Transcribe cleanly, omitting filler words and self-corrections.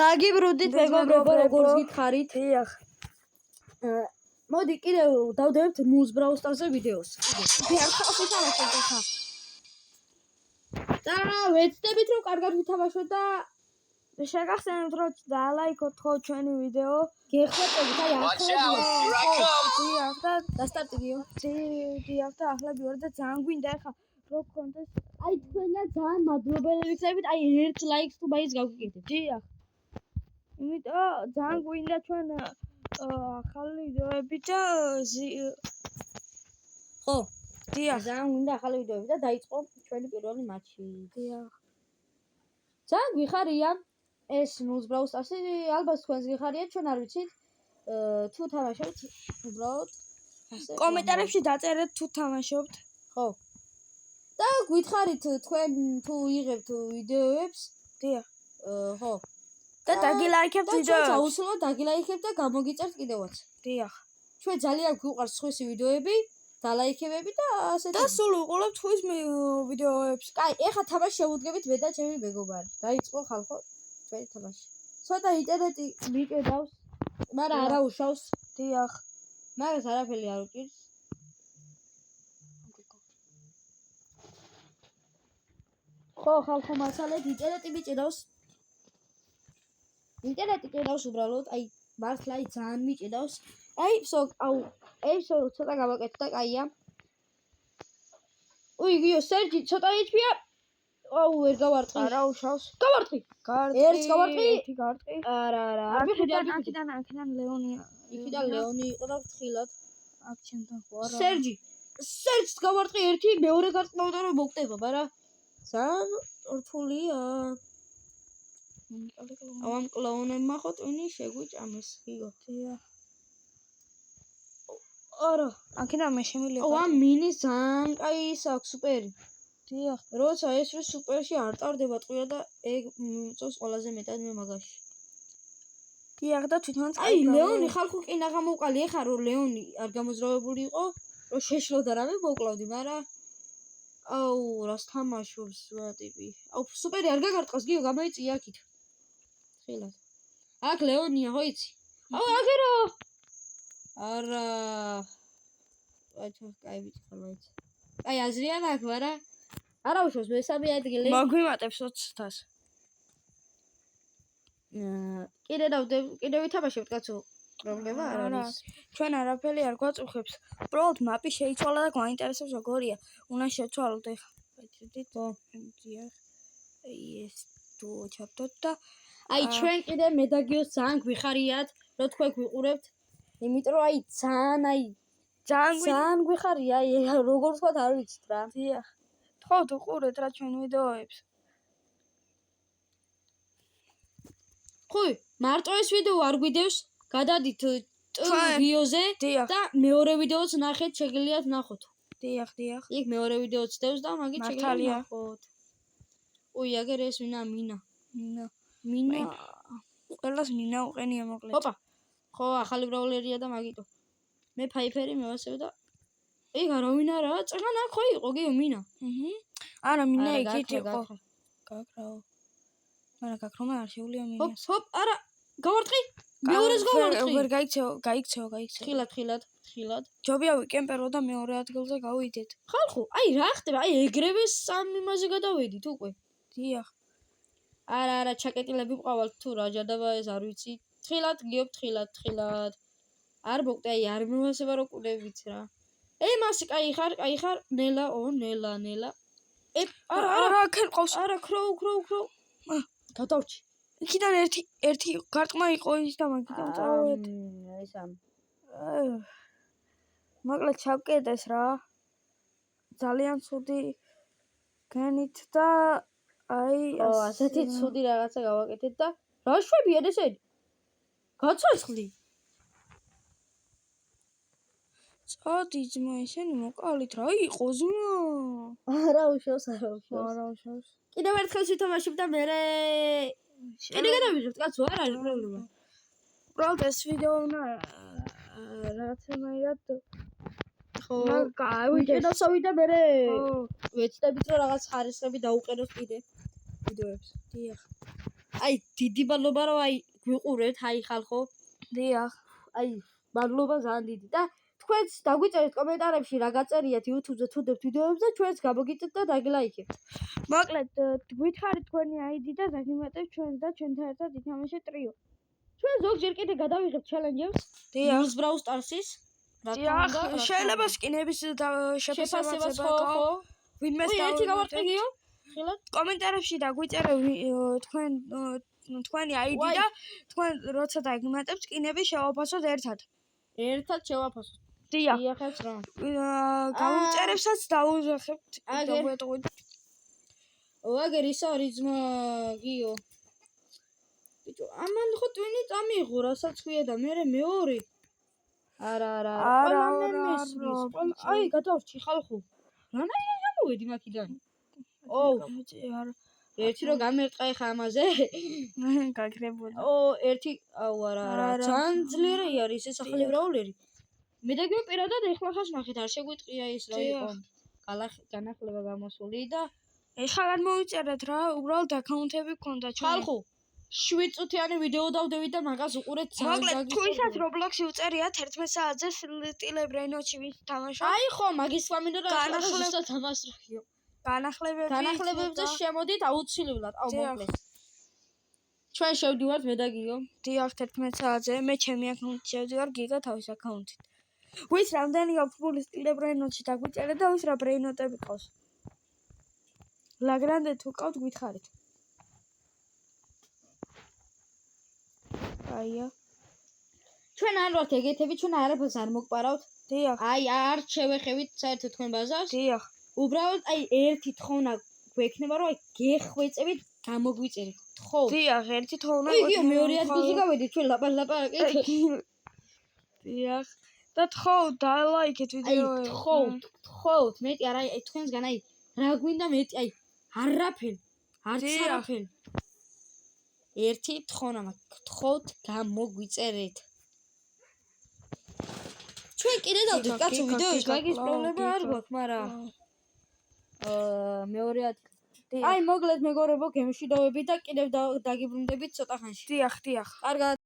დაგიბრუნდით მეგობრებო, როგორც გითხარით. დიახ. მოდი კიდევ დავდებთ ნულს Brawl Stars-ზე ვიდეოს. დიახ, ხალხი თამაშობთ ახლა. და ვეცდებით რომ კარგად ვითამაშოთ და შეგახსენებთ რომ დაალაიქოთ ხო ჩვენი ვიდეო. გეხმარებით აი დიახ და დასტარტებიო. დიახ და ახლა ვიარ და ძალიან გვინდა ახლა რო გქონდეს აი თქვენგან ძალიან მადლობელი ვიქნებით აი 1 ლაიქს თუ მაინც გავგიკეთებთ. დიახ. იმიტომ ძალიან გვინდა ჩვენ ახალი ვიდეოები და ხო, დიახ. ძალიან გვინდა ახალი ვიდეოები და დაიწყო ჩვენი პირველი მატჩი. დიახ. ძალიან გვიხარია ეს ნულს Brawl Stars-ი, ალბათ თქვენს გიხარია, ჩვენ არ ვიცით. თუ თამაშობთ უბრალოდ ასე კომენტარებში დაწერეთ თუ თამაშობთ. ხო. და გითხარით თქვენ თუ იღებთ ვიდეოებს. დიახ. ხო. და დაგილაიქებთ ვიდეოს. და აუცილებლად დაგილაიქებთ და გამოგიწერთ კიდევაც. დიახ. ჩვენ ძალიან გვიყვარს სხვისი ვიდეოები, დალაიქებები და ასეთი. და სულ ვიყურებთ ხვის ვიდეოებს. კაი, ეხლა თამაში შევუდგებით მე და ჩემი მეგობარი. დაიწყო ხალხო ჩვენი თამაში. ცოტა ინტერნეტი მიყედავს, მაგრამ არა უშავს. დიახ. მაგას არაფერი არ უჭირს. ხო, ხალხო მასალეთ ინტერნეტი მიჭედავს. ინტერნეტი ჭედავს უბრალოდ, აი მართლა აი ძალიან მიჭედავს. აი, ცოტა გავაკეთე და კაია. უიგიო, სერჯი, ცოტა HP-ა. აუ, ვერ გავარტყი. არა უშავს. გავარტყი. ერთს გავარტყი. ერთი გავარტყი. არა. აქედან ლეონია. იქიდან ლეონი იყო და ფრთხილად. აქ ჩემთან ხო არა. სერჯს გავარტყი ერთი, მეორე გარტყმავდა რომ მოვკდება, მაგრამ ძალიან რთულია. ამ კლაუნებმა ხო ტვინი შეგვიჭამეს, გიგო. დიახ. არა, აქედან მე შემიძლია. ამ მინის ძალიან კაი ის აქვს სუპერი. დიახ. როცა ეს სუპერში არ ტარდება ტყვია და ეგ მიწოს ყველაზე მეტად მე მაგაში. დიახ და თვითონ აი ლეონი ხალხო კინა გამოვყალი ეხა რომ ლეონი არ გამოძრავებული იყო, რომ შეშლოდა რამე მოკლავდი, მაგრამ აუ რას თამაშობს რა ტიპი. აუ სუპერი არ გაგარტყავს, გიო გამოიწია აქით. ხილად. აქ ლეონია ხო იცი? აუ აგერო. არა. აი ჩა კაი ვიცი ხარ მაინც. აი აზრია მაგ, მაგრამ არა უშავს მესამე ადგილი. მოგვიმატებს 20-ს. კიდე ვითამაშებთ კაცო. პრობლემა არ არის. ჩვენ არაფერი არ გვაწუხებს. უბრალოდ მაპი შეიცვალა და გვაინტერესებს როგორია. უნდა შევცვალოთ ეხლა. ვეცდით. დიახ. ეს თუ ჩავდოთ და აი ჩვენ კიდე მე და გიოს ძალიან გვიხარიათ, რომ თქვენ გვიყურებთ. იმიტომ რომ აი ძალიან გვიხარია, აი როგორ ვთქვათ არ ვიცით რა. დიახ. თხოვთ უყურეთ რა ჩვენ ვიდეოებს. ხუი, მარტო ეს ვიდეო არ გვიდევს, გადადით ვიდეოზე და მეორე ვიდეოც ნახეთ, შეგიძლიათ ნახოთ. დიახ. იქ მეორე ვიდეოც დევს და მაგით შეგიძლიათ ნახოთ. უი, აგერ ეს ვინა მინა. ყველას მინა უყენია მოკლედ. ოპა. ხო, ახალი ბრაულერია და მაგიტო. მე ფაიფერი მევასებ და ეგ არა ვინ არა, წეგან აქ ხო იყო გიო მინა. არა, მინა იქით იყო. გაკრავო. მაგრამ გაკრომა არ შეუძლია მინას. ჰოპ, არა, გავარტყი. მეორეს გავარტყი. ვერ გაიქცეო. ხილად. ჯობია ვიკემპერო და მეორე ადგილზე გავიდეთ. ხალხო, აი რა ხდება? აი ეგრევე სამ იმაზე გადავედით უკვე. დიახ. არა, ჩაკეტილები მყავალთ თუ რა ჯადაბა ეს არ ვიცი. თხილად გიო, თხილად. არ მოგტე, აი არ მოვასება რო კუდებით რა. მასი კაი ხარ, ნელა. არა, ქენ ყავს. არა, ქროუ. გადავრჩი. იქიდან ერთი გარტყმა იყო ის და მაგიდან წავედ. ეს ამ. მოკლედ ჩავკეტეს რა. ძალიან ცუდი გენით და აი ასეთი ცუდი რაღაცა გავაკეთეთ და რა შვებიან ესენი? გაცოცხლი. წადი ძმა ესენი მოკალით რა იყო ზმა? არა უშავს. კიდევ ერთხელ ვითამაშებ და მე კიდე გადავიღებთ კაცო, არ არის პრობლემა. უბრალოდ ეს ვიდეო უნდა რაღაცნაირად ხო გავიჭედავსავი და მე ვეცდებით რომ რაღაც ხარისხები დაუყენოთ კიდე ვიდეოებს. დიახ. აი დიდი მადლობა რომ აი გვიყურეთ აი ხალხო. დიახ. აი მადლობა ძალიან დიდი და თქვენც დაგვიწერეთ კომენტარებში რა გაწერიათ YouTube-ზე თუ დებთ ვიდეოებს და ჩვენც გამოგიწევთ და დაგლაიქებთ. მოკლედ გვითხარით თქვენი ID და დაგიმატებთ ჩვენს და ჩვენთან ერთად ითამაშეთ ტრიო. ჩვენ ზოგჯერ კიდე გადავიღებთ ჩელენჯებს. დიახ. Brawl Stars-ის. დიახ, შეიძლება სკინების შეფასებაც ხო? ვინმე ერთი გავარტყიო. ხილად კომენტარებში დაგვიწერე თქვენი ID და თქვენ როცა დაგიმატებთ სკინები შევაფასოთ ერთად. ერთად შევაფასოთ. დიახ. დიახაც რა. გამომწერებსაც დაუძახებთ. აგერ ის არის ძმა გიო. ბიჭო, ამან ხო ტვინი წამიღო, რასაც ქვია და მე მეორე. არა. აი, გადავრჩი ხალხო. რანაირად გამოვედი მაქიდან? ერთი რო გამერტყა ხა ამაზე. გაგრებოდა. ერთი არა. ძალიან ძლიერი არის ეს ახალი ბრაულერი. მე და გიო პირადად ეხლა ხას ნახეთ, არ შეგვიტყია ის რა იყო. განახლება გამოსული და ეხლა გადმოვიწერეთ რა, უბრალოდ აკაუნტები გქონდა ჩვენ. ხალხო 7 წუთიანი ვიდეო დავდევით და მაგას უყურეთ მოკლედ თუ ისაც Roblox-ი უწერიათ 11 საათზე სტილებ რენოჩი ვითამაშოთ. აი ხო, მაგის სამინდა და ახლა თამაშრიო. განახლებებზე შემოდით აუცილებლად, მოკლედ. ჩვენ შევდივართ მე და გიო. დიახ 11 საათზე, მე ჩემი აკაუნტით შევდივარ, გიგა თავის აკაუნტით. ვის რამდენი აქვს ფული სტილებ რენოჩი დაგვიწერეთ და ვის რა ბრეინოტები ყავს. ლაგრანდე თუ ყავთ გითხარით. აია. ჩვენ არ ვართ ეგეთები, ჩვენ არაფერს არ მოგპარავთ. დიახ. აი არ შევეხებით საერთოდ თქვენ ბაზარს. დიახ. უბრალოდ აი ერთი თხოვნა გვექნება რომ აი გეხვეწებით, გამოგვიწერეთ. ხო. დიახ, ერთი თხოვნა გვექნება. იგი მეორე ადგილზე გავედით ჩვენ ლაპარაკით. დიახ. და თხოვთ და ლაიქეთ ვიდეოები. თხოვთ, მეტი არა აი თქვენსგან აი რა გვინდა მეტი აი არაფერი. არც არაფერი. ერთი თხოვნა მაქვს. თხოვთ გამოგვიწერეთ. ჩვენ კიდე დავდით კაცო ვიდეოებს, მაგის პრობლემა არ გვაქვს, მაგრამ მეორე ადგილი. აი მოკლედ მეგობრებო, გემში დავებით და კიდევ დაგიბრუნდებით ცოტა ხანში. დიახ. კარგად.